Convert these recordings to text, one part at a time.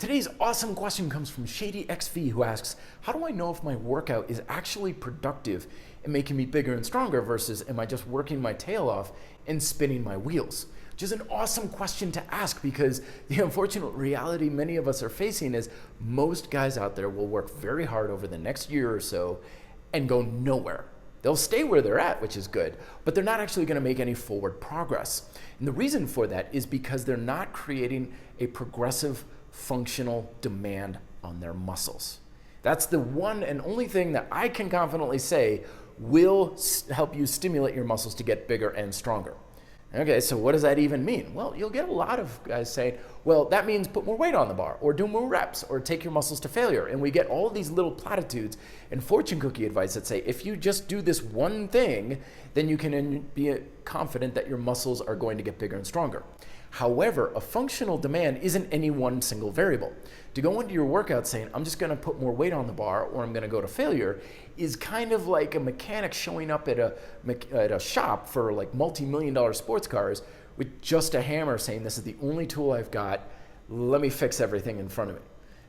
Today's awesome question comes from Shady XV, who asks, how do I know if my workout is actually productive and making me bigger and stronger versus am I just working my tail off and spinning my wheels? Which is an awesome question to ask, because the unfortunate reality many of us are facing is most guys out there will work very hard over the next year or so and go nowhere. They'll stay where they're at, which is good, but they're not actually going to make any forward progress. And the reason for that is because they're not creating a progressive functional demand on their muscles. That's the one and only thing that I can confidently say will help you stimulate your muscles to get bigger and stronger. Okay, so what does that even mean? Well, you'll get a lot of guys saying, well, that means put more weight on the bar, or do more reps, or take your muscles to failure. And we get all these little platitudes and fortune cookie advice that say, if you just do this one thing, then you can be confident that your muscles are going to get bigger and stronger. However, a functional demand isn't any one single variable. To go into your workout saying, I'm just gonna put more weight on the bar or I'm gonna go to failure is kind of like a mechanic showing up at a shop for like multi-million-dollar sports cars with just a hammer saying, this is the only tool I've got, let me fix everything in front of me.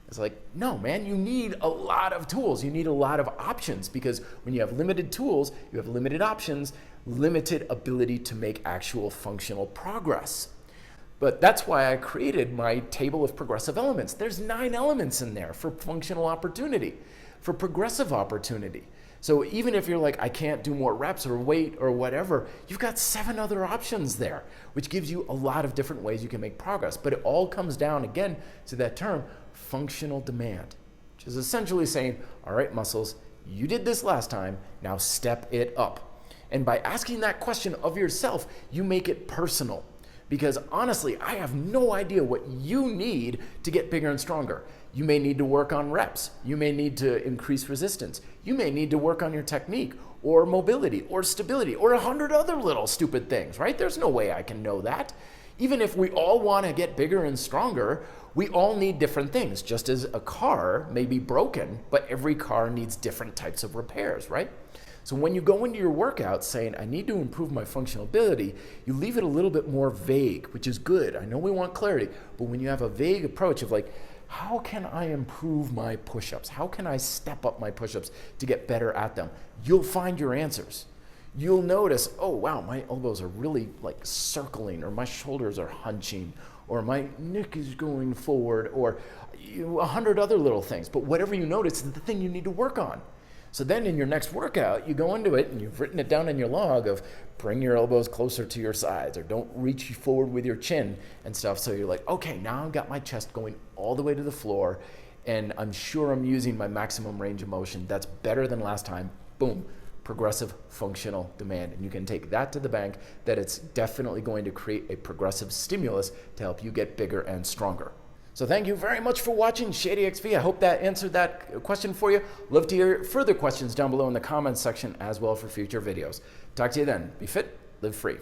It's like, no, man, you need a lot of tools. You need a lot of options, because when you have limited tools, you have limited options, limited ability to make actual functional progress. But that's why I created my table of progressive elements. There's 9 elements in there for functional opportunity, for progressive opportunity. So even if you're like, I can't do more reps or weight or whatever, you've got 7 other options there, which gives you a lot of different ways you can make progress. But it all comes down, again, to that term, functional demand, which is essentially saying, all right, muscles, you did this last time, now step it up. And by asking that question of yourself, you make it personal. Because honestly, I have no idea what you need to get bigger and stronger. You may need to work on reps. You may need to increase resistance. You may need to work on your technique or mobility or stability or 100 other little stupid things, right? There's no way I can know that. Even if we all want to get bigger and stronger, we all need different things. Just as a car may be broken, but every car needs different types of repairs, right? So when you go into your workout saying, I need to improve my functional ability, you leave it a little bit more vague, which is good. I know we want clarity, but when you have a vague approach of like, how can I improve my push-ups? How can I step up my push-ups to get better at them? You'll find your answers. You'll notice, oh wow, my elbows are really like circling, or my shoulders are hunching, or my neck is going forward, or 100 other little things. But whatever you notice is the thing you need to work on. So then in your next workout, you go into it and you've written it down in your log of bring your elbows closer to your sides, or don't reach forward with your chin and stuff. So you're like, okay, now I've got my chest going all the way to the floor and I'm sure I'm using my maximum range of motion. That's better than last time. Boom, progressive functional demand. And you can take that to the bank that it's definitely going to create a progressive stimulus to help you get bigger and stronger. So thank you very much for watching Shady XV. I hope that answered that question for you. Love to hear further questions down below in the comments section as well for future videos. Talk to you then. Be fit, live free.